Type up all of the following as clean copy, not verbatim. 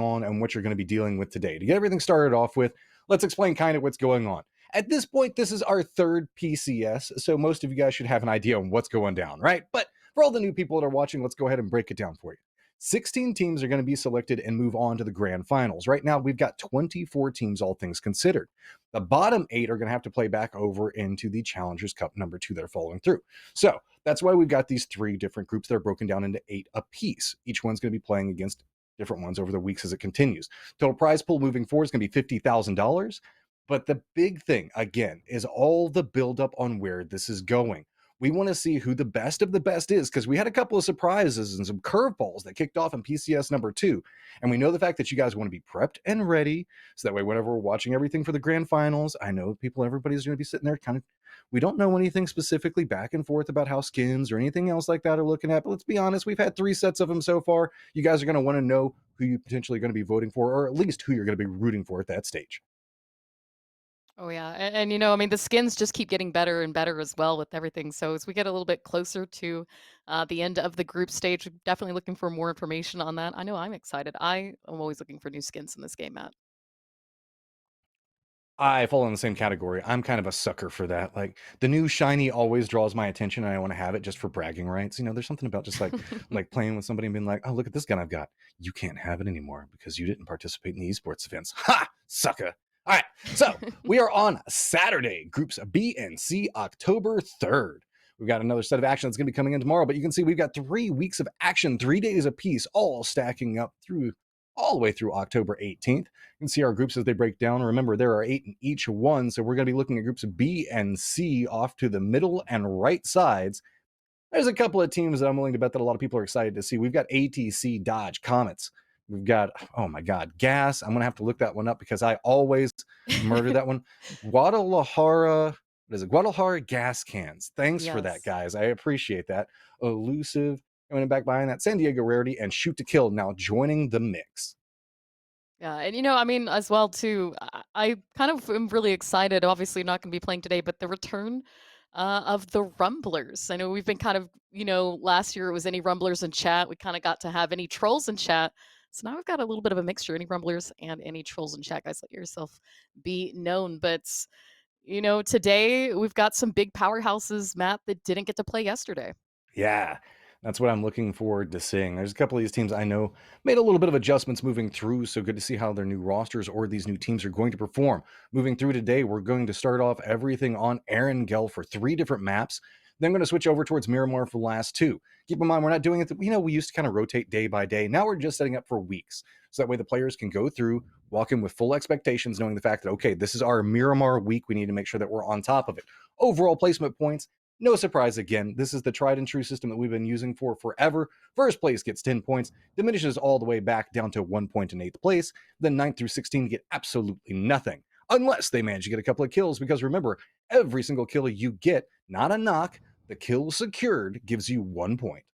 on and what you're going to be dealing with today. To get everything started off with, let's explain kind of what's going on. At this point, this is our third PCS, so most of you guys should have an idea on what's going down, right? But for all the new people that are watching, let's go ahead and break it down for you. 16 teams are going to be selected and move on to the grand finals. Right now, we've got 24 teams, all things considered. The bottom 8 are going to have to play back over into the Challengers Cup number 2 that are following through. So that's why we've got these 3 different groups that are broken down into 8 apiece. Each one's going to be playing against different ones over the weeks as it continues. Total prize pool moving forward is going to be $50,000. But the big thing, again, is all the buildup on where this is going. We want to see who the best of the best is, because we had a couple of surprises and some curveballs that kicked off in PCS number 2. And we know the fact that you guys want to be prepped and ready, so that way whenever we're watching everything for the grand finals, I know everybody's going to be sitting there kind of, we don't know anything specifically back and forth about how skins or anything else like that are looking at, but let's be honest, we've had 3 sets of them so far. You guys are going to want to know who you potentially going to be voting for, or at least who you're going to be rooting for at that stage. Oh yeah, and I mean, the skins just keep getting better and better as well with everything. So as we get a little bit closer to the end of the group stage, we're definitely looking for more information on that. I know I'm excited. I am always looking for new skins in this game, Matt. I fall in the same category. I'm kind of a sucker for that. Like the new shiny always draws my attention, and I want to have it just for bragging rights. There's something about just like playing with somebody and being like, "Oh, look at this gun I've got." You can't have it anymore because you didn't participate in the esports events. Ha, sucker! All right, so we are on Saturday, groups B and C, October 3rd. We've got another set of action that's going to be coming in tomorrow, but you can see we've got 3 weeks of action, 3 days apiece, all stacking up through all the way through October 18th. You can see our groups as they break down. Remember, there are 8 in each one, so we're going to be looking at groups B and C off to the middle and right sides. There's a couple of teams that I'm willing to bet that a lot of people are excited to see. We've got ATC, Dodge, Comets. We've got, oh my God, Gas. I'm going to have to look that one up because I always murder that one. Guadalajara, what is it? Guadalajara Gas Cans. Thanks for that, Yes. guys. I appreciate that. Elusive, coming back behind that. San Diego Rarity and Shoot to Kill now joining the mix. Yeah, and I mean, as well too, I kind of am really excited. Obviously, not going to be playing today, but the return of the Rumblers. I know we've been kind of, last year it was any Rumblers in chat. We kind of got to have any trolls in chat. So now we've got a little bit of a mixture, any Rumblers and any trolls in chat. Guys, let yourself be known. But today we've got some big powerhouses, Matt, that didn't get to play yesterday. Yeah, that's what I'm looking forward to seeing. There's a couple of these teams I know made a little bit of adjustments moving through, so good to see how their new rosters or these new teams are going to perform. Moving through today, we're going to start off everything on Erangel for 3 different maps. Then I'm going to switch over towards Miramar for the last 2. Keep in mind, we're not doing it. We used to kind of rotate day by day. Now we're just setting up for weeks. So that way the players can go through, walk in with full expectations, knowing the fact that, okay, this is our Miramar week. We need to make sure that we're on top of it. Overall placement points, no surprise again. This is the tried and true system that we've been using for forever. First place gets 10 points, diminishes all the way back down to 1 point in 8th place. Then 9th through 16 get absolutely nothing. Unless they manage to get a couple of kills, because remember, every single kill you get, not a knock, the kill secured gives you 1 point.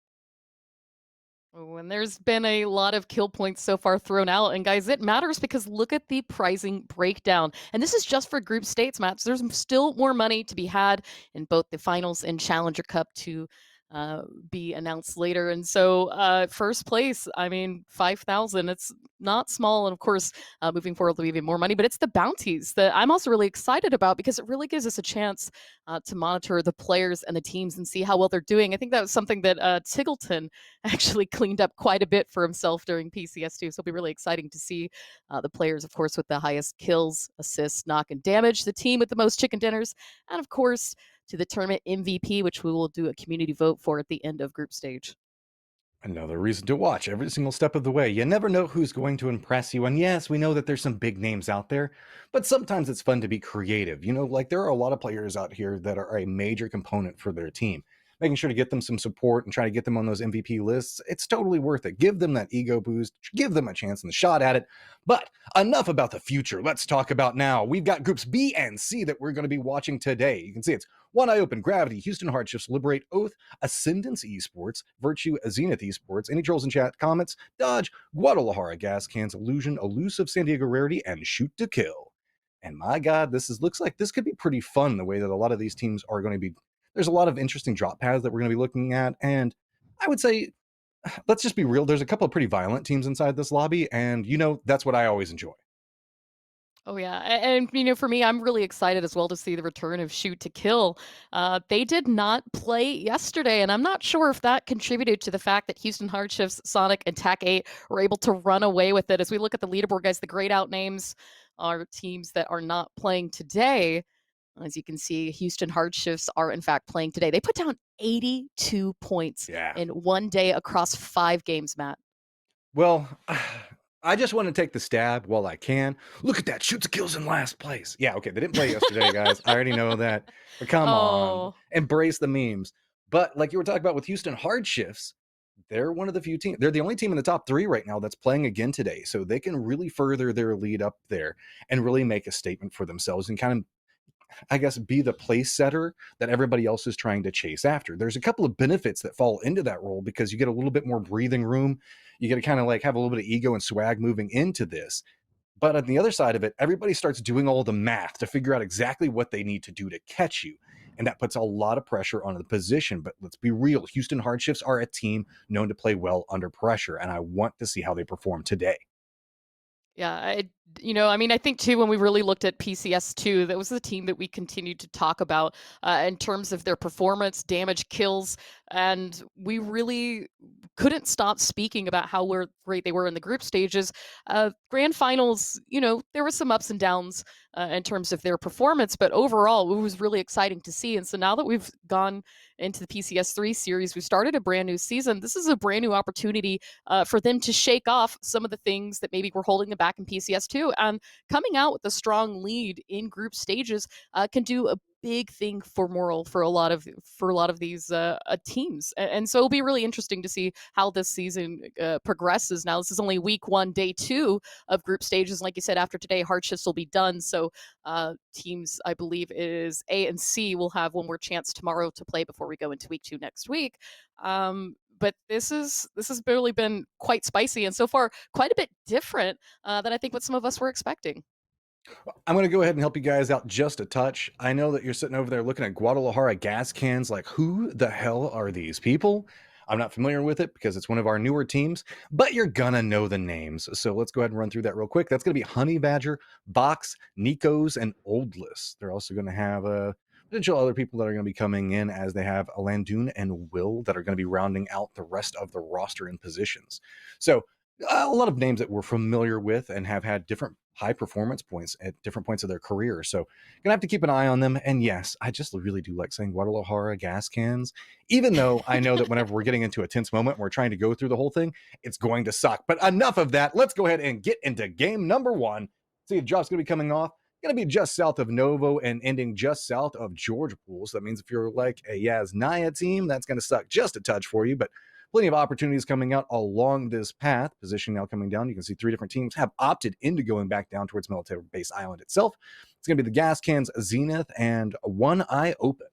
Oh, and there's been a lot of kill points so far thrown out. And guys, it matters because look at the pricing breakdown. And this is just for group states, Matt. So there's still more money to be had in both the finals and Challenger Cup to be announced later. And so first place, I mean, 5,000. It's not small. And of course, moving forward, there'll be even more money. But it's the bounties that I'm also really excited about because it really gives us a chance to monitor the players and the teams and see how well they're doing. I think that was something that Tiggleton actually cleaned up quite a bit for himself during PCS2. So it'll be really exciting to see the players, of course, with the highest kills, assists, knock, and damage, the team with the most chicken dinners, and of course, to the tournament MVP, which we will do a community vote for at the end of group stage. Another reason to watch every single step of the way. You never know who's going to impress you. And yes, we know that there's some big names out there, but sometimes it's fun to be creative. Like there are a lot of players out here that are a major component for their team. Making sure to get them some support and try to get them on those MVP lists, it's totally worth it. Give them that ego boost, give them a chance and a shot at it. But enough about the future. Let's talk about now. We've got groups B and C that we're going to be watching today. You can see it's One Eye Open, Gravity, Houston Hardshifts, Liberate, Oath, Ascendance Esports, Virtue, Zenith Esports, any trolls in chat, comments, Dodge, Guadalajara, Gas Cans, Illusion, Elusive, San Diego Rarity, and Shoot to Kill. And my God, looks like this could be pretty fun the way that a lot of these teams are going to be. There's a lot of interesting drop paths that we're going to be looking at, and I would say let's just be real. There's a couple of pretty violent teams inside this lobby, and that's what I always enjoy. Oh yeah, and for me, I'm really excited as well to see the return of Shoot to Kill. They did not play yesterday, and I'm not sure if that contributed to the fact that Houston Hardshifts, Sonic, and Tac 8 were able to run away with it. As we look at the leaderboard, guys, the grayed out names are teams that are not playing today. As you can see, Houston Hardshifts are in fact playing today. They put down 82 points Yeah. in one day across 5 games, Matt. Well, I just want to take the stab while I can. Look at that. Shoots kills in last place. Yeah, okay. They didn't play yesterday, guys. I already know that. But come on. Oh, Embrace the memes. But like you were talking about with Houston Hardshifts, they're one of the few teams. They're the only team in the top 3 right now that's playing again today. So they can really further their lead up there and really make a statement for themselves and kind of, I guess, be the place setter that everybody else is trying to chase after. There's a couple of benefits that fall into that role because you get a little bit more breathing room. You get to kind of like have a little bit of ego and swag moving into this. But on the other side of it, everybody starts doing all the math to figure out exactly what they need to do to catch you. And that puts a lot of pressure on the position. But let's be real, Houston Hardshifts are a team known to play well under pressure. And I want to see how they perform today. yeah, I mean, I think too when we really looked at PCS2, that was the team that we continued to talk about in terms of their performance, damage, kills, and we really couldn't stop speaking about how great they were in the group stages. Grand finals, there were some ups and downs in terms of their performance, but overall, it was really exciting to see. And so now that we've gone into the PCS3 series, we started a brand new season. This is a brand new opportunity for them to shake off some of the things that maybe were holding them back in PCS2. And coming out with a strong lead in group stages can do a big thing for moral for a lot of these teams, and so it'll be really interesting to see how this season progresses. Now, this is only week 1, day 2 of group stages. Like you said, after today, Hardshifts will be done. So teams, I believe, is A and C will have one more chance tomorrow to play before we go into week 2 next week. But this has really been quite spicy and so far quite a bit different than I think what some of us were expecting. I'm going to go ahead and help you guys out just a touch. I know that you're sitting over there looking at Guadalajara gas cans like, who the hell are these people? I'm not familiar with it because it's one of our newer teams, but you're going to know the names. So let's go ahead and run through that real quick. That's going to be Honey Badger, Box, Nikos, and Oldless. They're also going to have potential other people that are going to be coming in as they have Landun and Will that are going to be rounding out the rest of the roster and positions. So a lot of names that we're familiar with and have had different high performance points at different points of their career. So gonna have to keep an eye on them. And yes, I just really do like saying Guadalajara gas cans, even though I know that whenever we're getting into a tense moment and we're trying to go through the whole thing, it's going to suck. But enough of that. Let's go ahead and get into game number 1. See, the drop's gonna be coming off. Going to be just south of Novo and ending just south of George Pool. So that means if you're like a Yasnaya team, that's going to suck just a touch for you. But plenty of opportunities coming out along this path. Position now coming down. You can see 3 different teams have opted into going back down towards Military Base Island itself. It's going to be the Gas Cans Zenith and One Eye Open.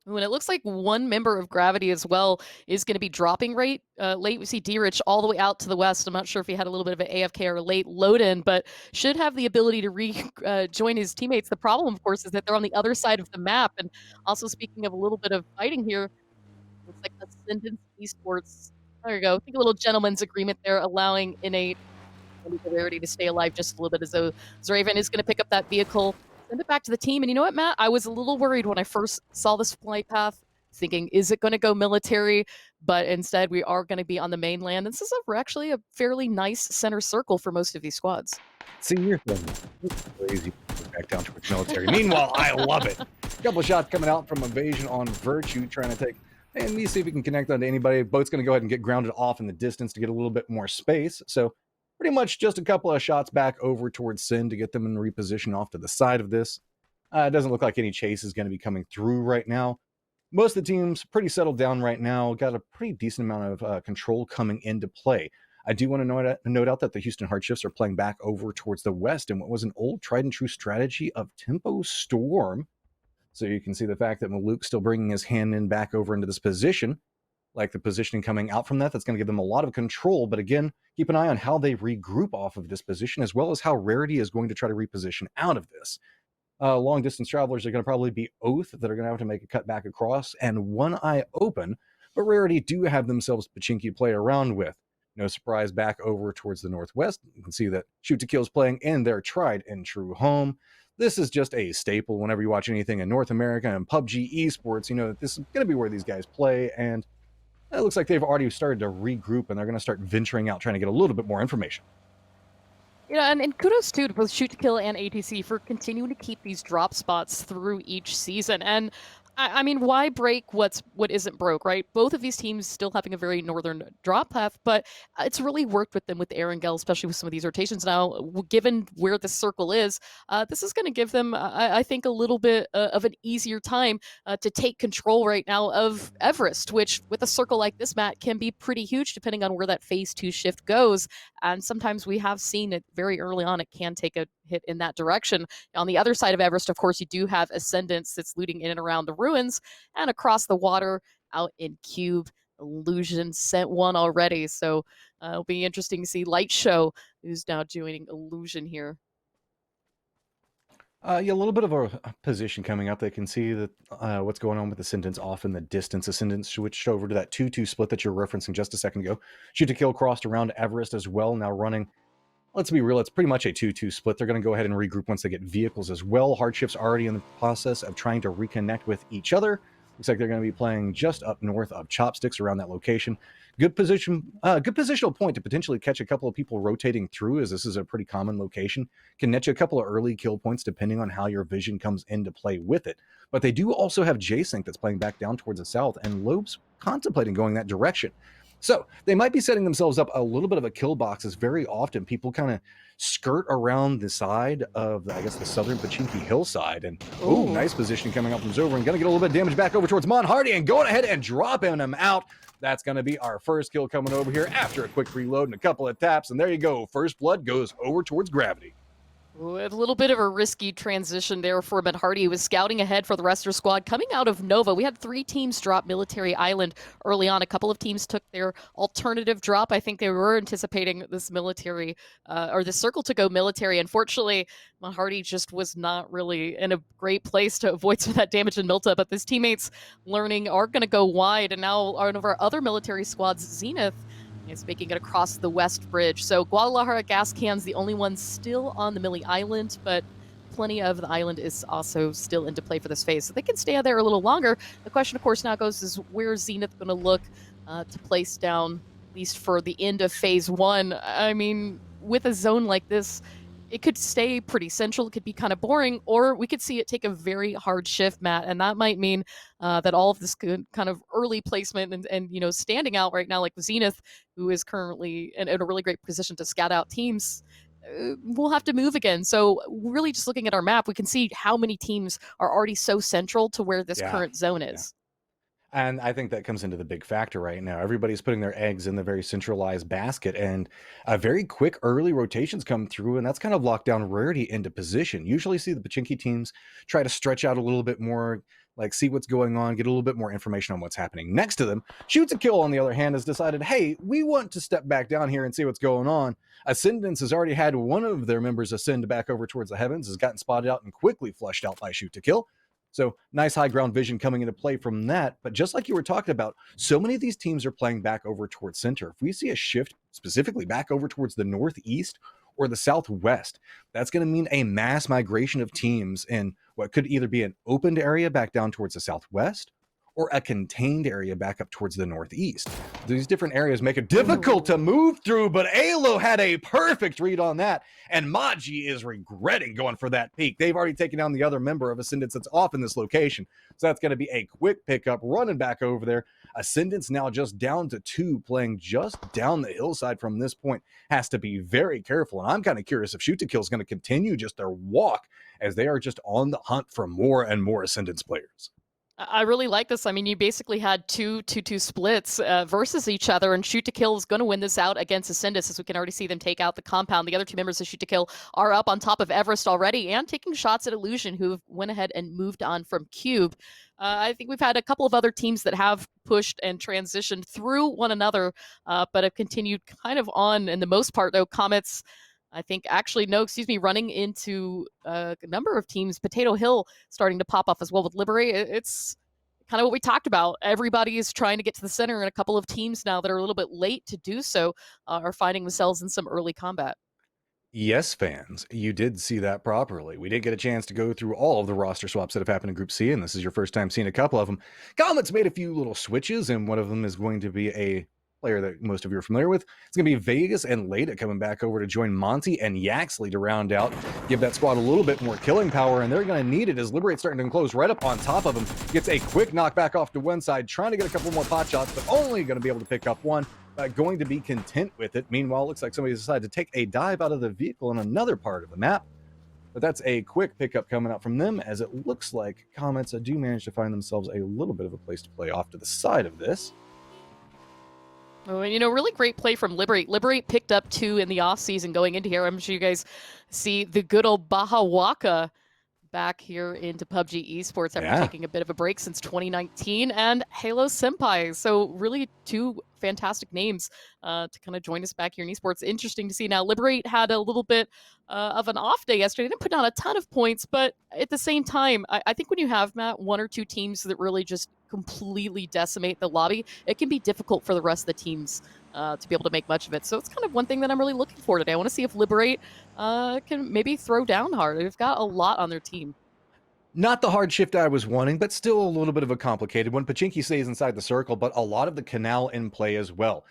Ooh, and it looks like one member of Gravity as well is going to be dropping late. We see D-Rich all the way out to the west. I'm not sure if he had a little bit of an AFK or a late load in, but should have the ability to join his teammates. The problem, of course, is that they're on the other side of the map. And also, speaking of a little bit of fighting here, looks like Ascendance Esports. There you go. I think a little gentleman's agreement there, allowing Innate and the Rarity to stay alive just a little bit, as though Zraven is going to pick up that vehicle, send it back to the team. And you know what, Matt? I was a little worried when I first saw this flight path, thinking, is it going to go military? But instead, we are going to be on the mainland. This is actually a fairly nice center circle for most of these squads. See, you're crazy back down towards military. Meanwhile, I love it. A couple of shots coming out from Evasion on Virtue, trying to take. And me see if we can connect onto anybody. Boat's going to go ahead and get grounded off in the distance to get a little bit more space. So pretty much just a couple of shots back over towards Sin to get them in reposition off to the side of this. It doesn't look like any chase is going to be coming through right now. Most of the teams pretty settled down right now. Got a pretty decent amount of control coming into play. I do want to note out that the Houston Hardshifts are playing back over towards the west in what was an old tried and true strategy of Tempo Storm. So you can see the fact that Maluk's still bringing his hand in back over into this position. Like the positioning coming out from that's going to give them a lot of control. But again, keep an eye on how they regroup off of this position, as well as how Rarity is going to try to reposition out of this. Long distance travelers are going to probably be Oath that are going to have to make a cut back across, and One Eye Open but Rarity do have themselves Pachinki to play around with. No surprise, back over towards the northwest, you can see that Shoot to Kill is playing in their tried and true home. This is just a staple whenever you watch anything in North America and PUBG Esports. You know that this is going to be where these guys play, and it looks like they've already started to regroup and they're going to start venturing out, trying to get a little bit more information. Yeah, and kudos too to both Shoot to Kill and ATC for continuing to keep these drop spots through each season. And I mean, why break what isn't broke, right? Both of these teams still having a very northern drop path, but it's really worked with them with Erangel, especially with some of these rotations now. Given where the circle is, this is going to give them, I think, a little bit of an easier time to take control right now of Everest, which with a circle like this, Matt, can be pretty huge depending on where that phase 2 shift goes. And sometimes we have seen it very early on, it can take a hit in that direction. On the other side of Everest, of course, you do have Ascendance that's looting in and around the ruins, and across the water out in Cube, Illusion sent one already. So it'll be interesting to see Light Show, who's now joining Illusion here. Yeah, a little bit of a position coming up. They can see that what's going on with Ascendance off in the distance. Ascendance switched over to that 2-2 split that you're referencing just a second ago. Shoot to Kill crossed around Everest as well, now running. Let's be real, it's pretty much a 2-2 split. They're going to go ahead and regroup once they get vehicles as well. Hardshifts already in the process of trying to reconnect with each other. Looks like they're going to be playing just up north of Chopsticks around that location. Good positional point to potentially catch a couple of people rotating through, as this is a pretty common location. Can net you a couple of early kill points depending on how your vision comes into play with it. But they do also have J-Sync that's playing back down towards the south, and Loeb's contemplating going that direction. So they might be setting themselves up a little bit of a kill box, as very often people kind of skirt around the side of, I guess, the southern Pachinki hillside. And, ooh, nice position coming up from Zover, and going to get a little bit of damage back over towards Mon Hardy, and going ahead and dropping him out. That's going to be our first kill coming over here after a quick reload and a couple of taps. And there you go. First blood goes over towards Gravity. A little bit of a risky transition there for Ben Hardy, who was scouting ahead for the rest of their squad. Coming out of Nova, we had 3 teams drop Military Island early on. A couple of teams took their alternative drop. I think they were anticipating this military, or the circle to go military. Unfortunately, Ben Hardy just was not really in a great place to avoid some of that damage in Milta, but his teammates learning are going to go wide, and now one of our other military squads, Zenith, is making it across the West Bridge. So Guadalajara gas cans, the only one still on the Millie Island, but plenty of the island is also still into play for this phase. So they can stay there a little longer. The question, of course, now goes is where is Zenith going to look to place down, at least for the end of phase 1? I mean, with a zone like this, it could stay pretty central. It could be kind of boring, or we could see it take a very hard shift, Matt, and that might mean that all of this good kind of early placement and standing out right now, like Zenith, who is currently in a really great position to scout out teams, we'll have to move again. So really just looking at our map, we can see how many teams are already so central to where this current zone is. And I think that comes into the big factor right now. Everybody's putting their eggs in the very centralized basket, and very quick early rotations come through, and that's kind of locked down Rarity into position. Usually see the Pachinki teams try to stretch out a little bit more, like see what's going on, get a little bit more information on what's happening next to them. Shoot to Kill, on the other hand, has decided, hey, we want to step back down here and see what's going on. Ascendance has already had one of their members ascend back over towards the heavens, has gotten spotted out and quickly flushed out by Shoot to Kill. So nice high ground vision coming into play from that. But just like you were talking about, so many of these teams are playing back over towards center. If we see a shift specifically back over towards the northeast or the southwest, that's going to mean a mass migration of teams in what could either be an opened area back down towards the southwest or a contained area back up towards the northeast. These different areas make it difficult to move through, but Alo had a perfect read on that, and Maji is regretting going for that peak. They've already taken down the other member of Ascendance that's off in this location, so that's going to be a quick pickup, running back over there. Ascendance now just down to 2, playing just down the hillside from this point. Has to be very careful, and I'm kind of curious if Shoot to Kill is going to continue just their walk, as they are just on the hunt for more and more Ascendance players. I really like this. I mean, you basically had 2-2 splits versus each other, and Shoot to Kill is going to win this out against Ascendance, as we can already see them take out the compound. The other 2 members of Shoot to Kill are up on top of Everest already and taking shots at Illusion, who went ahead and moved on from Cube. I think we've had a couple of other teams that have pushed and transitioned through one another, but have continued kind of on. In the most part, though, Comets, I think running into a number of teams. Potato Hill starting to pop off as well with Liberate. It's kind of what we talked about. Everybody is trying to get to the center, and a couple of teams now that are a little bit late to do so are finding themselves in some early combat. Yes, fans, you did see that properly. We did get a chance to go through all of the roster swaps that have happened in Group C, and this is your first time seeing a couple of them. Comet's made a few little switches, and one of them is going to be a player that most of you are familiar with. It's going to be Vegas and Leda coming back over to join Monty and Yaxley to round out, give that squad a little bit more killing power, and they're going to need it as Liberate starting to enclose right up on top of him. Gets a quick knockback off to one side, trying to get a couple more pot shots, but only going to be able to pick up one. Going to be content with it. Meanwhile, it looks like somebody decided to take a dive out of the vehicle on another part of the map. But that's a quick pickup coming out from them, as it looks like Comets do manage to find themselves a little bit of a place to play off to the side of this. Oh, and really great play from Liberate. Liberate picked up 2 in the offseason going into here. I'm sure you guys see the good old Baja Waka back here into PUBG Esports after taking a bit of a break since 2019, and Halo Senpai. So really 2 fantastic names to kind of join us back here in esports. Interesting to see. Now, Liberate had a little bit of an off day yesterday. They didn't put down a ton of points, but at the same time, I think when you have, Matt, 1 or 2 teams that really just completely decimate the lobby, it can be difficult for the rest of the teams to be able to make much of it. So it's kind of one thing that I'm really looking for today. I want to see if Liberate can maybe throw down hard. They've got a lot on their team. Not the hard shift I was wanting, but still a little bit of a complicated one. Pachinki stays inside the circle, but a lot of the canal in play as well.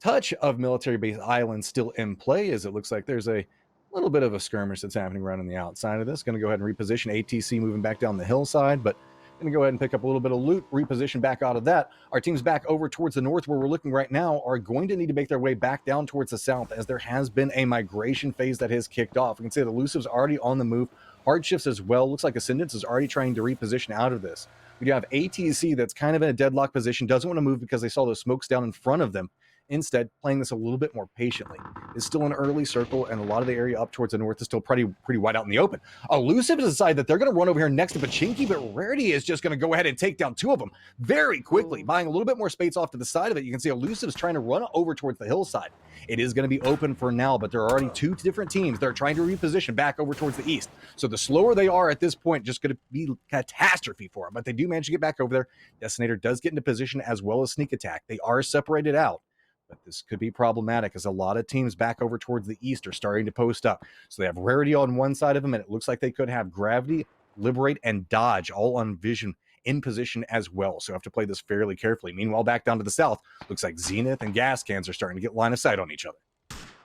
Touch of military base island still in play, as it looks like there's a little bit of a skirmish that's happening right on the outside of this. Going to go ahead and reposition ATC moving back down the hillside, but going to go ahead and pick up a little bit of loot, reposition back out of that. Our teams back over towards the north, where we're looking right now, are going to need to make their way back down towards the south, as there has been a migration phase that has kicked off. We can see the Elusive's already on the move. Hardshifts as well. Looks like Ascendance is already trying to reposition out of this. We do have ATC that's kind of in a deadlock position, doesn't want to move because they saw those smokes down in front of them. Instead, playing this a little bit more patiently. It's still an early circle, and a lot of the area up towards the north is still pretty wide out in the open. Elusive has decided that they're going to run over here next to Pachinki, but Rarity is just going to go ahead and take down 2 of them very quickly, buying a little bit more space off to the side of it. You can see Elusive is trying to run over towards the hillside. It is going to be open for now, but there are already 2 different teams that are trying to reposition back over towards the east. So the slower they are at this point, just going to be catastrophe for them, but they do manage to get back over there. Detonator does get into position as well as sneak attack. They are separated out. But this could be problematic, as a lot of teams back over towards the east are starting to post up. So they have Rarity on one side of them, and it looks like they could have Gravity, Liberate, and Dodge all on Vision in position as well. So have to play this fairly carefully. Meanwhile, back down to the south, looks like Zenith and Gas Cans are starting to get line of sight on each other.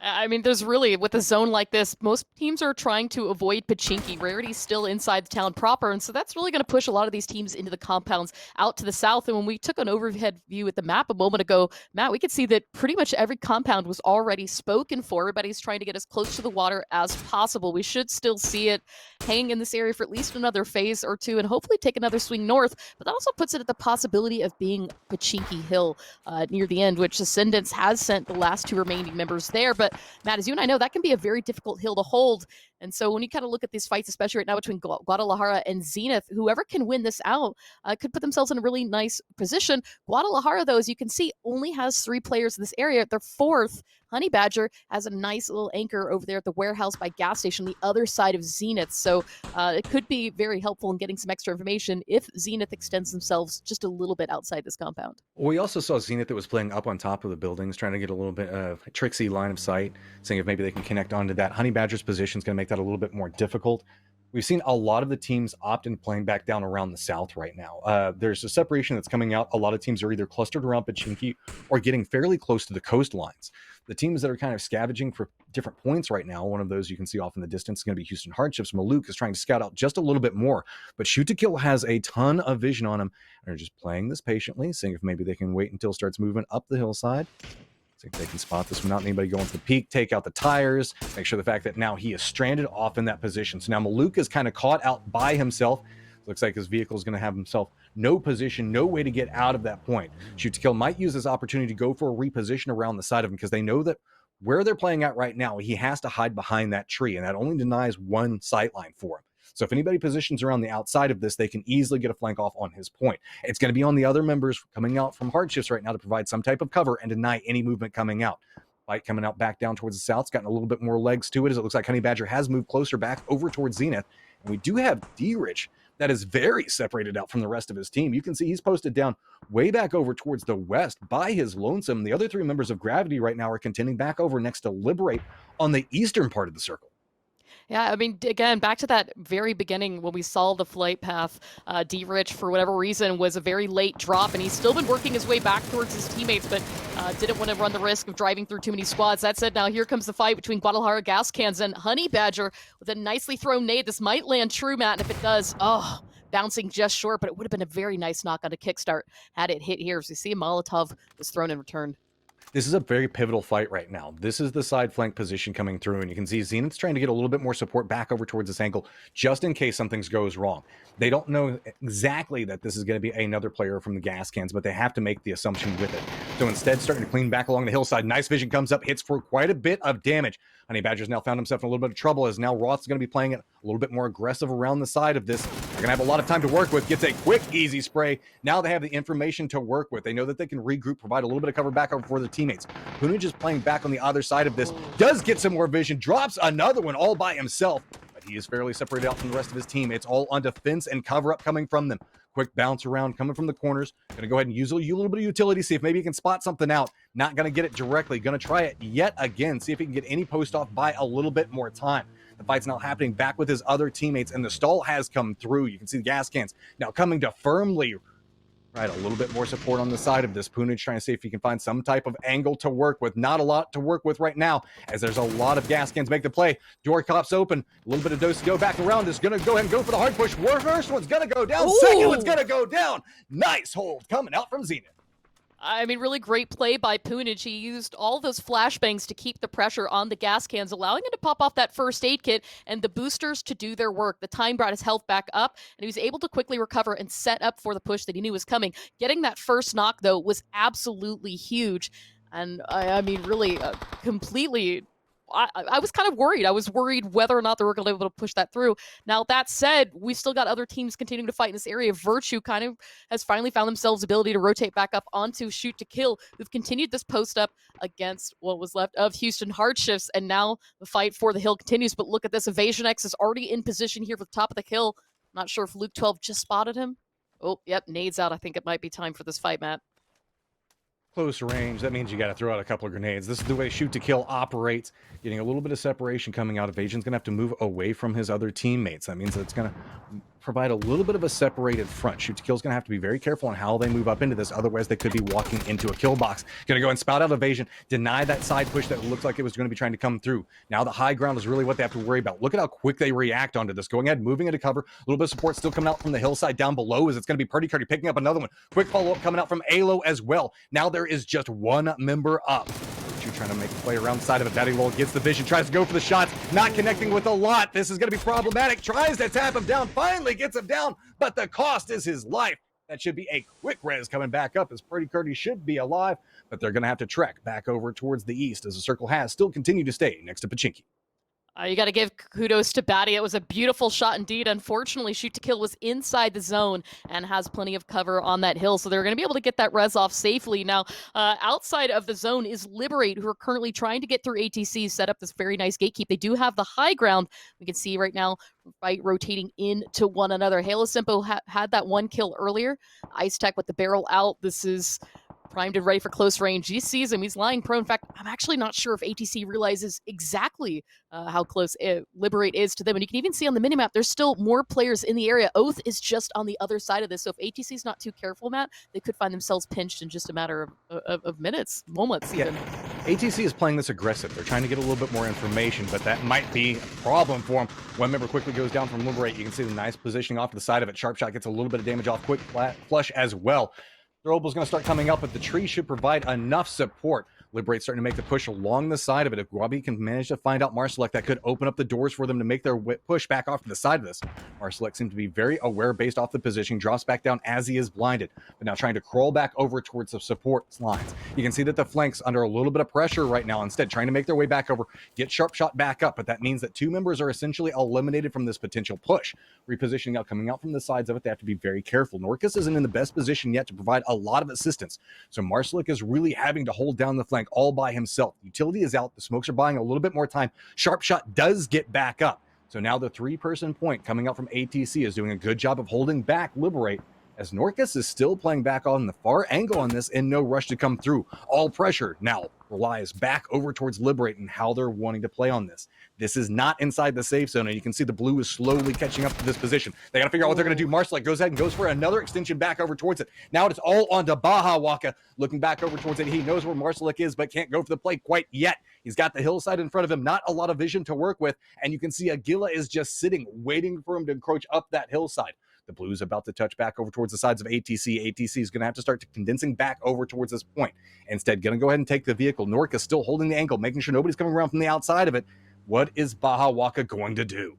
I mean, there's really, with a zone like this, most teams are trying to avoid Pachinki. Rarity's still inside the town proper, and so that's really going to push a lot of these teams into the compounds out to the south. And when we took an overhead view at the map a moment ago, Matt, we could see that pretty much every compound was already spoken for. Everybody's trying to get as close to the water as possible. We should still see it hanging in this area for at least another phase or 2, and hopefully take another swing north. But that also puts it at the possibility of being Pachinki Hill near the end, which Ascendance has sent the last 2 remaining members there. But Matt, as you and I know, that can be a very difficult hill to hold. And so when you kind of look at these fights, especially right now between Guadalajara and Zenith, whoever can win this out could put themselves in a really nice position. Guadalajara, though, as you can see, only has 3 players in this area. Their 4th, Honey Badger, has a nice little anchor over there at the warehouse by gas station, the other side of Zenith. So it could be very helpful in getting some extra information if Zenith extends themselves just a little bit outside this compound. We also saw Zenith that was playing up on top of the buildings, trying to get a little bit of tricksy line of sight, seeing if maybe they can connect onto that. Honey Badger's position is going to make that a little bit more difficult. We've seen a lot of the teams opt into playing back down around the south right now. There's a separation that's coming out. A lot of teams are either clustered around Pachinki or getting fairly close to the coastlines. The teams that are kind of scavenging for different points right now, one of those you can see off in the distance is going to be Houston Hardshifts. Malouk is trying to scout out just a little bit more, but Shoot to Kill has a ton of vision on him, and are just playing this patiently, seeing if maybe they can wait until it starts moving up the hillside. See if they can spot this without anybody going to the peak, take out the tires, make sure the fact that now he is stranded off in that position. So now Malouk is kind of caught out by himself. Looks like his vehicle is going to have himself no position, no way to get out of that point. Shoot to Kill might use this opportunity to go for a reposition around the side of him, because they know that where they're playing at right now, he has to hide behind that tree, and that only denies one sight line for him. So if anybody positions around the outside of this, they can easily get a flank off on his point. It's going to be on the other members coming out from Hardshifts right now to provide some type of cover and deny any movement coming out. Fight coming out back down towards the south. It's gotten a little bit more legs to it, as it looks like Honey Badger has moved closer back over towards Zenith. And we do have D-Rich that is very separated out from the rest of his team. You can see he's posted down way back over towards the west by his lonesome. The other three members of Gravity right now are contending back over next to Liberate on the eastern part of the circle. Yeah, I mean, again, back to that very beginning when we saw the flight path, D-Rich, for whatever reason, was a very late drop, and he's still been working his way back towards his teammates, but didn't want to run the risk of driving through too many squads. That said, now here comes the fight between Guadalajara Gas Cans and Honey Badger with a nicely thrown nade. This might land true, Matt, and if it does, bouncing just short, but it would have been a very nice knock on a kickstart had it hit here. As you see, a Molotov was thrown in return. This is a very pivotal fight right now. This is the side flank position coming through, and you can see Zenith's trying to get a little bit more support back over towards this angle, just in case something goes wrong. They don't know exactly that this is going to be another player from the gas cans, but they have to make the assumption with it. So instead, starting to clean back along the hillside. Nice vision comes up, hits for quite a bit of damage. Honey Badger's now found himself in a little bit of trouble, as now Roth's going to be playing it a little bit more aggressive around the side of this. They're going to have a lot of time to work with. Gets a quick, easy spray. Now they have the information to work with. They know that they can regroup, provide a little bit of cover back over for their teammates. Punij is playing back on the other side of this. Does get some more vision. Drops another one all by himself. But he is fairly separated out from the rest of his team. It's all on defense and cover up coming from them. Quick bounce around coming from the corners. Going to go ahead and use a little bit of utility. See if maybe he can spot something out. Not going to get it directly. Going to try it yet again. See if he can get any post off by a little bit more time. The fight's now happening back with his other teammates, and the stall has come through. You can see the gas cans now coming to firmly right, a little bit more support on the side of this. Punij trying to see if he can find some type of angle to work with. Not a lot to work with right now, as there's a lot of gas cans make the play. Door cops open. A little bit of dose to go back around. Is going to go ahead and go for the hard push. First one's going to go down. Ooh. Second one's going to go down. Nice hold coming out from Zenith. I mean, really great play by Punij. He used all those flashbangs to keep the pressure on the gas cans, allowing him to pop off that first aid kit and the boosters to do their work. The time brought his health back up, and he was able to quickly recover and set up for the push that he knew was coming. Getting that first knock, though, was absolutely huge. And I mean, really, completely... I was kind of worried. I was worried whether or not they were going to be able to push that through. Now, that said, we've still got other teams continuing to fight in this area. Virtue kind of has finally found themselves the ability to rotate back up onto Shoot to Kill, who've continued this post up against what was left of Houston Hardshifts, and now the fight for the hill continues. But look at this. Evasion X is already in position here for the top of the hill. Not sure if Luke 12 just spotted him. Oh, yep, nades out. I think it might be time for this fight, Matt. Close range, that means you got to throw out a couple of grenades. This is the way Shoot to Kill operates. Getting a little bit of separation coming out. Evasion's going to have to move away from his other teammates. That means that it's going to provide a little bit of a separated front. Shoot to Kill's going to have to be very careful on how they move up into this. Otherwise, they could be walking into a kill box. Going to go and spout out Evasion. Deny that side push that looked like it was going to be trying to come through. Now the high ground is really what they have to worry about. Look at how quick they react onto this. Going ahead, moving into cover. A little bit of support still coming out from the hillside down below, as it's going to be Purdy Curdy picking up another one. Quick follow-up coming out from Alo as well. Now there is just one member up. Trying to make a play around the side of it. Battleground gets the vision, tries to go for the shots, not connecting with a lot. This is going to be problematic. Tries to tap him down, finally gets him down, but the cost is his life. That should be a quick res coming back up, as Purdy Curdy should be alive, but they're going to have to trek back over towards the east, as the circle has still continued to stay next to Pachinki. You got to give kudos to Batty. It was a beautiful shot indeed. Unfortunately, Shoot to Kill was inside the zone and has plenty of cover on that hill, so they're going to be able to get that res off safely. Now, outside of the zone is Liberate, who are currently trying to get through ATC, set up this very nice gatekeep. They do have the high ground. We can see right now, fight rotating into one another. Halo Simpo had that one kill earlier. Ice Tech with the barrel out. This is primed and ready for close range. He sees him. He's lying prone. In fact, I'm actually not sure if ATC realizes exactly how close Liberate is to them. And you can even see on the minimap, there's still more players in the area. Oath is just on the other side of this. So if ATC is not too careful, Matt, they could find themselves pinched in just a matter of minutes, moments even. Yeah. ATC is playing this aggressive. They're trying to get a little bit more information, but that might be a problem for them. One member quickly goes down from Liberate. You can see the nice positioning off to the side of it. Sharp Shot gets a little bit of damage off. Quick flush as well. Throwable's going to start coming up, but the tree should provide enough support. Liberate starting to make the push along the side of it. If Guabi can manage to find out Marsalek, that could open up the doors for them to make their push back off to the side of this. Marsalek seems to be very aware based off the position, drops back down as he is blinded, but now trying to crawl back over towards the support lines. You can see that the flanks under a little bit of pressure right now, instead trying to make their way back over, get Sharp Shot back up, but that means that two members are essentially eliminated from this potential push. Repositioning out, coming out from the sides of it, they have to be very careful. Norcus isn't in the best position yet to provide a lot of assistance, so Marsalek is really having to hold down the flank all by himself. Utility is out. The smokes are buying a little bit more time. Sharp Shot does get back up. So now the 3-person point coming out from ATC is doing a good job of holding back Liberate, as Norcus is still playing back on the far angle on this in no rush to come through. All pressure now relies back over towards Liberate and how they're wanting to play on this. This is not inside the safe zone, and you can see the blue is slowly catching up to this position. They got to figure out what they're going to do. Marsalek goes ahead and goes for another extension back over towards it. Now it's all on to Baja Waka, looking back over towards it. He knows where Marsalek is, but can't go for the play quite yet. He's got the hillside in front of him, not a lot of vision to work with, and you can see Aguila is just sitting, waiting for him to encroach up that hillside. The blue's about to touch back over towards the sides of ATC. ATC is going to have to start condensing back over towards this point. Instead, going to go ahead and take the vehicle. Norcus still holding the angle, making sure nobody's coming around from the outside of it. What is Baja Waka going to do?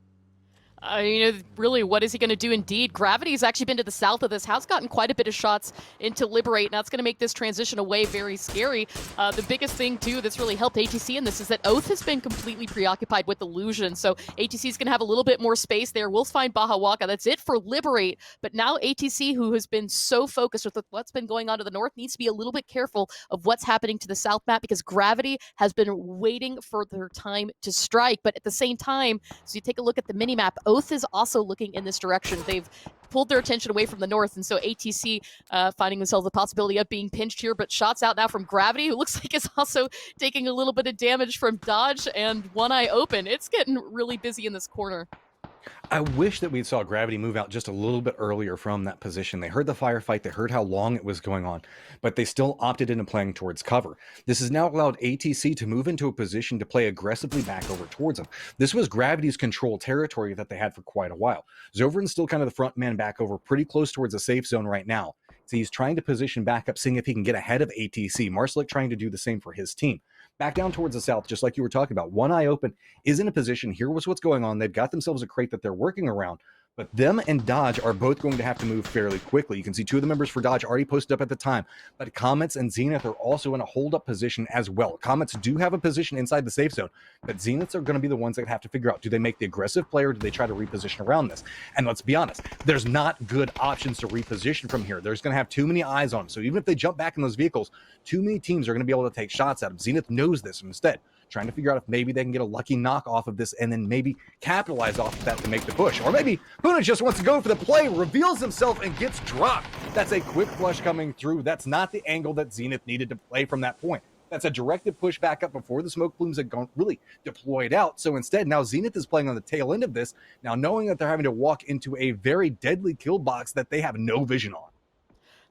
Really, what is he going to do? Indeed, Gravity's actually been to the south of this house, gotten quite a bit of shots into Liberate. Now it's going to make this transition away very scary. The biggest thing, too, that's really helped ATC in this is that Oath has been completely preoccupied with Illusion. So ATC is going to have a little bit more space there. We'll find Baja Waka. That's it for Liberate. But now ATC, who has been so focused with what's been going on to the north, needs to be a little bit careful of what's happening to the south map, because Gravity has been waiting for their time to strike. But at the same time, so you take a look at the minimap, Oath is also looking in this direction. They've pulled their attention away from the north, and so ATC finding themselves the possibility of being pinched here, but shots out now from Gravity, who looks like is also taking a little bit of damage from Dodge and One Eye Open. It's getting really busy in this corner. I wish that we saw Gravity move out just a little bit earlier from that position. They heard the firefight, they heard how long it was going on, but they still opted into playing towards cover. This has now allowed ATC to move into a position to play aggressively back over towards them. This was Gravity's control territory that they had for quite a while. Zovrin's still kind of the front man back over, pretty close towards the safe zone right now. So he's trying to position back up, seeing if he can get ahead of ATC. Marsalek trying to do the same for his team. Back down towards the south, just like you were talking about. One Eye Open is in a position. Here was what's going on. They've got themselves a crate that they're working around, but them and Dodge are both going to have to move fairly quickly. You can see two of the members for Dodge already posted up at the time, but Comets and Zenith are also in a hold-up position as well. Comets do have a position inside the safe zone, but Zeniths are going to be the ones that have to figure out, do they make the aggressive play or do they try to reposition around this? And let's be honest, there's not good options to reposition from here. There's going to have too many eyes on them. So even if they jump back in those vehicles, too many teams are going to be able to take shots at them. Zenith knows this instead. Trying to figure out if maybe they can get a lucky knock off of this and then maybe capitalize off of that to make the push. Or maybe Puna just wants to go for the play, reveals himself, and gets dropped. That's a quick flush coming through. That's not the angle that Zenith needed to play from that point. That's a directed push back up before the smoke plumes had gone really deployed out. So instead, now Zenith is playing on the tail end of this, now knowing that they're having to walk into a very deadly kill box that they have no vision on.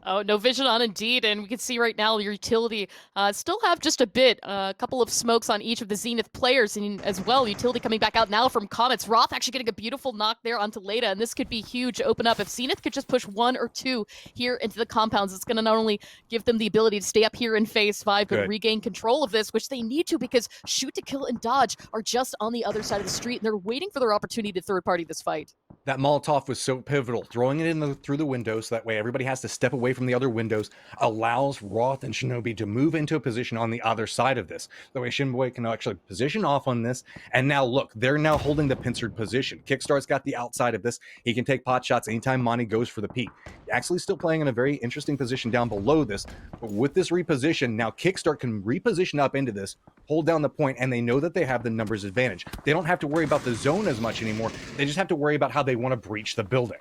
Oh, no vision on indeed, and we can see right now your utility still have just a bit, a couple of smokes on each of the Zenith players, and as well, utility coming back out now from Comets. Roth actually getting a beautiful knock there onto Leda, and this could be huge, open up. If Zenith could just push one or two here into the compounds, it's going to not only give them the ability to stay up here in phase 5, but regain control of this, which they need to, because Shoot to Kill and Dodge are just on the other side of the street, and they're waiting for their opportunity to third-party this fight. That Molotov was so pivotal. Throwing it in through the window, so that way everybody has to step away from the other windows, allows Roth and Shinobi to move into a position on the other side of this. That way Shinboy can actually position off on this. And now look, they're now holding the pincered position. Kickstart's got the outside of this. He can take pot shots anytime Monty goes for the peak. Actually still playing in a very interesting position down below this. But with this reposition, now Kickstart can reposition up into this, hold down the point, and they know that they have the numbers advantage. They don't have to worry about the zone as much anymore. They just have to worry about how they want to breach the building.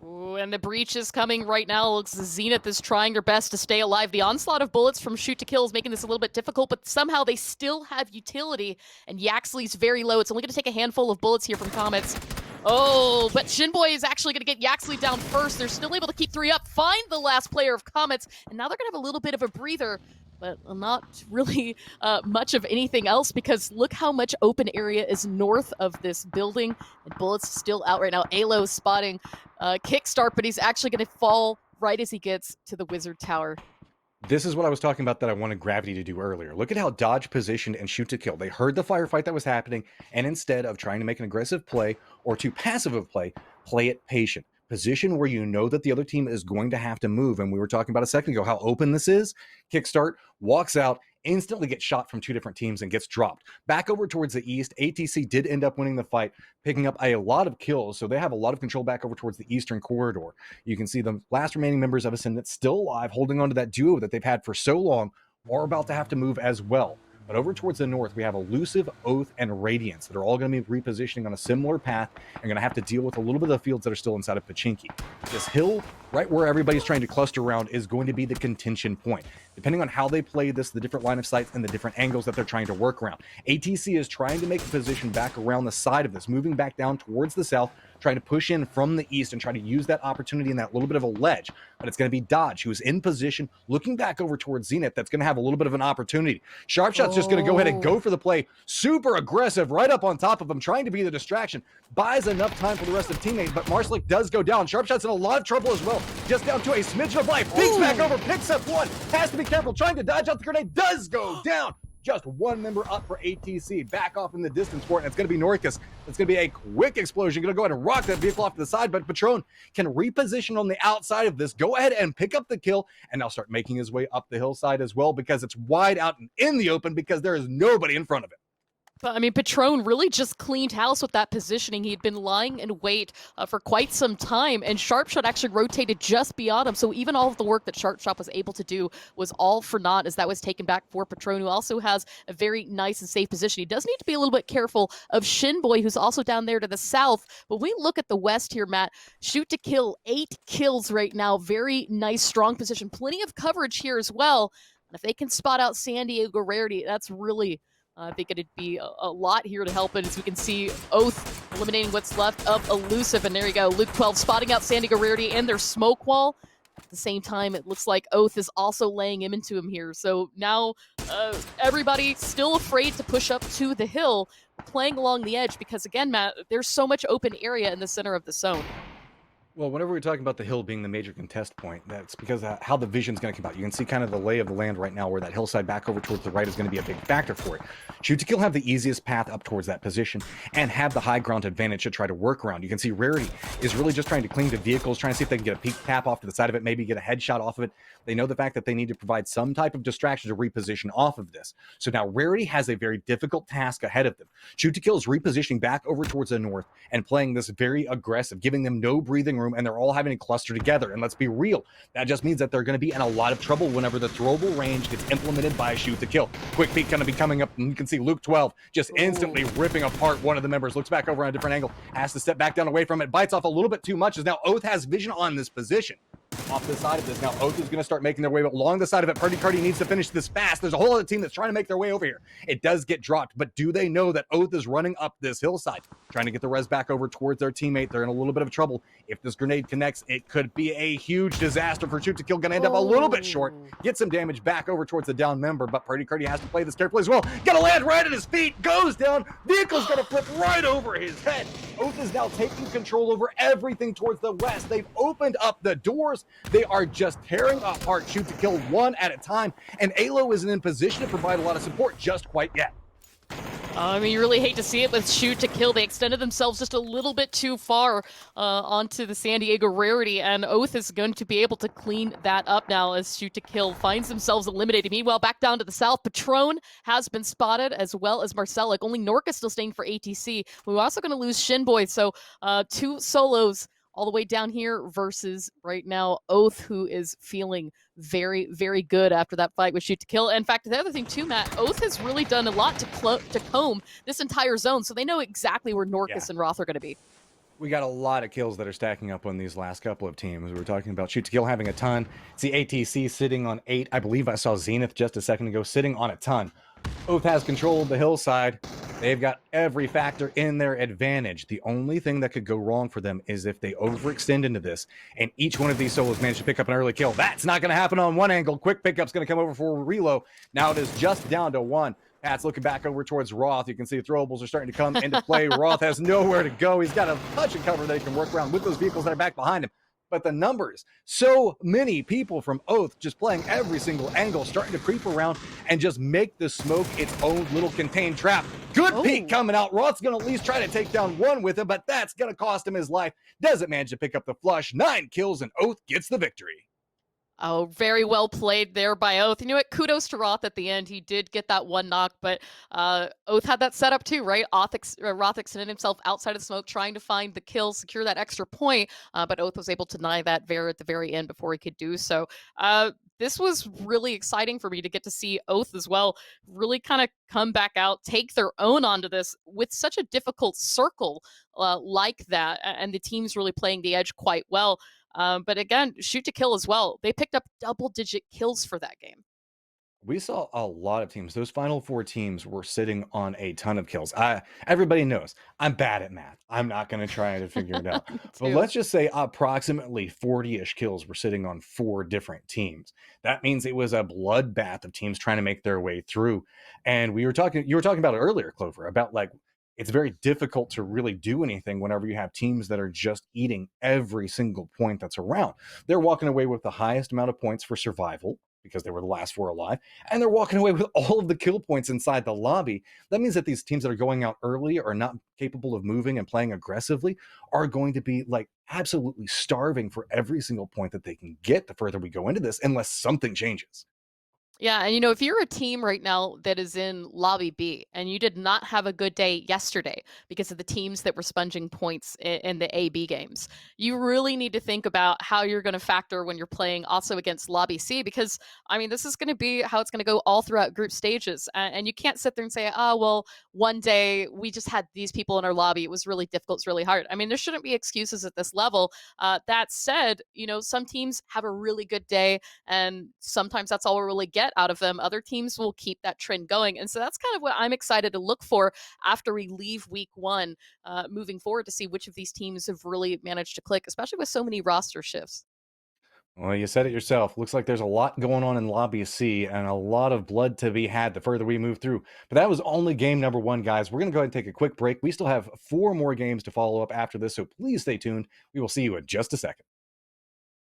Ooh, and the breach is coming right now. Looks Zenith is trying their best to stay alive. The onslaught of bullets from Shoot to Kill is making this a little bit difficult, but somehow they still have utility, and Yaxley's very low. It's only going to take a handful of bullets here from Comets. Oh, but Shinboy is actually going to get Yaxley down first. They're still able to keep 3 up, find the last player of Comets, and now they're going to have a little bit of a breather, but not really much of anything else, because look how much open area is north of this building, and bullets still out right now. Alo spotting Kickstart, but he's actually going to fall right as he gets to the Wizard Tower. This is what I was talking about that I wanted Gravity to do earlier. Look at how Dodge positioned and Shoot to Kill. They heard the firefight that was happening, and instead of trying to make an aggressive play or too passive of play it patient. Position where you know that the other team is going to have to move. And we were talking about a second ago how open this is. Kickstart walks out, instantly gets shot from 2 different teams and gets dropped. Back over towards the east, ATC did end up winning the fight, picking up a lot of kills, so they have a lot of control back over towards the eastern corridor. You can see the last remaining members of Ascendance still alive, holding on to that duo that they've had for so long, are about to have to move as well. But over towards the north, we have Elusive, Oath, and Radiance that are all going to be repositioning on a similar path and going to have to deal with a little bit of the fields that are still inside of Pachinki. This hill, right where everybody's trying to cluster around, is going to be the contention point. Depending on how they play this, the different line of sights, and the different angles that they're trying to work around. ATC is trying to make a position back around the side of this, moving back down towards the south, trying to push in from the east and try to use that opportunity in that little bit of a ledge. But it's going to be Dodge, who's in position, looking back over towards Zenith. That's going to have a little bit of an opportunity. Sharpshot's just going to go ahead and go for the play. Super aggressive, right up on top of him, trying to be the distraction. Buys enough time for the rest of the teammates, but Marslick does go down. Sharpshot's in a lot of trouble as well. Just down to a smidgen of life. Peeks back over, picks up one. Has to be careful, trying to dodge out the grenade. Does go down. Just one member up for ATC. Back off in the distance for it, and it's going to be Norcus. It's going to be a quick explosion. Going to go ahead and rock that vehicle off to the side, but Patron can reposition on the outside of this, go ahead and pick up the kill, and now start making his way up the hillside as well because it's wide out and in the open because there is nobody in front of it. But, I mean, Patron really just cleaned house with that positioning. He'd been lying in wait for quite some time, and Sharpshot actually rotated just beyond him. So even all of the work that Sharpshot was able to do was all for naught as that was taken back for Patron, who also has a very nice and safe position. He does need to be a little bit careful of Shinboy, who's also down there to the south. But we look at the west here, Matt. Shoot to kill, 8 kills right now. Very nice, strong position. Plenty of coverage here as well. And if they can spot out San Diego Rarity, that's really... I think it'd be a lot here to help it, as we can see Oath eliminating what's left of Elusive. And there you go, Luke 12 spotting out San Diego Rarity and their smoke wall. At the same time, it looks like Oath is also laying into him here. So now everybody still afraid to push up to the hill, playing along the edge because, again, Matt, there's so much open area in the center of the zone. Well, whenever we're talking about the hill being the major contest point, that's because how the vision's going to come out. You can see kind of the lay of the land right now where that hillside back over towards the right is going to be a big factor for it. Shoot to kill have the easiest path up towards that position and have the high ground advantage to try to work around. You can see Rarity is really just trying to cling to vehicles, trying to see if they can get a peek tap off to the side of it, maybe get a headshot off of it. They know the fact that they need to provide some type of distraction to reposition off of this. So now Rarity has a very difficult task ahead of them. Shoot to kill is repositioning back over towards the north and playing this very aggressive, giving them no breathing room, and they're all having to cluster together. And let's be real, that just means that they're going to be in a lot of trouble whenever the throwable range gets implemented by a shoot to kill. Quick peek going to be coming up, and you can see Luke 12 just instantly ripping apart one of the members. Looks back over on a different angle, has to step back down away from it, bites off a little bit too much, as now Oath has vision on this position. Off the side of this, now Oath is going to start making their way along the side of it. Purdy Cardi needs to finish this fast. There's a whole other team that's trying to make their way over here. It does get dropped, but do they know that Oath is running up this hillside, trying to get the res back over towards their teammate? They're in a little bit of trouble. If this grenade connects, it could be a huge disaster for Shoot to Kill. Going to end up a little bit short. Get some damage back over towards the down member, but Purdy Cardi has to play this carefully as well. Gonna land right at his feet, goes down. Vehicle's gonna flip right over his head. Oath is now taking control over everything towards the west. They've opened up the doors. They are just tearing apart Shoot to Kill one at a time, and Alo isn't in position to provide a lot of support just quite yet. I mean, you really hate to see it with Shoot to Kill. They extended themselves just a little bit too far onto the San Diego Rarity, and Oath is going to be able to clean that up now as Shoot to Kill finds themselves eliminated. Meanwhile, back down to the south, Patron has been spotted, as well as Marcelic. Only Norca still staying for ATC. We're also going to lose Shinboy, so 2 solos all the way down here versus right now Oath, who is feeling very, very good after that fight with Shoot to Kill. In fact, the other thing too, Matt, Oath has really done a lot to comb this entire zone, so they know exactly where Norcus and Roth are going to be. We got a lot of kills that are stacking up on these last couple of teams. We were talking about Shoot to Kill having a ton. See ATC sitting on 8. I believe I saw Zenith just a second ago sitting on a ton. Oath has control of the hillside. They've got every factor in their advantage. The only thing that could go wrong for them is if they overextend into this, and each one of these solos manage to pick up an early kill. That's not going to happen on one angle. Quick pickup's going to come over for Relo. Now it is just down to 1. Pat's looking back over towards Roth. You can see throwables are starting to come into play. Roth has nowhere to go. He's got a bunch of cover that he can work around with those vehicles that are back behind him. But the numbers, so many people from Oath just playing every single angle, starting to creep around and just make the smoke its own little contained trap. Good peek coming out. Roth's going to at least try to take down one with him, but that's going to cost him his life. Doesn't manage to pick up the flush. 9 kills, and Oath gets the victory. Oh, very well played there by Oath. You know what? Kudos to Roth at the end. He did get that one knock, but Oath had that set up too, right? Roth extended himself outside of smoke, trying to find the kill, secure that extra point, but Oath was able to deny that at the very end before he could do so. this was really exciting for me to get to see Oath as well really kind of come back out, take their own onto this with such a difficult circle like that, and the team's really playing the edge quite well. But again, shoot to kill as well. They picked up double-digit kills for that game. We saw a lot of teams. Those final four teams were sitting on a ton of kills. Everybody knows I'm bad at math. I'm not going to try to figure it out. Me But too. let's just say approximately 40-ish kills were sitting on four different teams. That means it was a bloodbath of teams trying to make their way through. And you were talking about it earlier, Clover, about like it's very difficult to really do anything whenever you have teams that are just eating every single point that's around. They're walking away with the highest amount of points for survival because they were the last four alive, and they're walking away with all of the kill points inside the lobby. That means that these teams that are going out early or not capable of moving and playing aggressively are going to be like absolutely starving for every single point that they can get the further we go into this, unless something changes. Yeah, and if you're a team right now that is in Lobby B and you did not have a good day yesterday because of the teams that were sponging points in the AB games, you really need to think about how you're going to factor when you're playing also against Lobby C because, I mean, this is going to be how it's going to go all throughout group stages. And you can't sit there and say, oh, well, one day we just had these people in our lobby. It was really difficult. It's really hard. I mean, there shouldn't be excuses at this level. That said, some teams have a really good day and sometimes that's all we'll really get out of them. Other teams will keep that trend going. And so that's kind of what I'm excited to look for after we leave week one, moving forward to see which of these teams have really managed to click, especially with so many roster shifts. Well, you said it yourself. Looks like there's a lot going on in Lobby C and a lot of blood to be had the further we move through. But that was only game number one, guys. We're going to go ahead and take a quick break. We still have four more games to follow up after this, so please stay tuned. We will see you in just a second.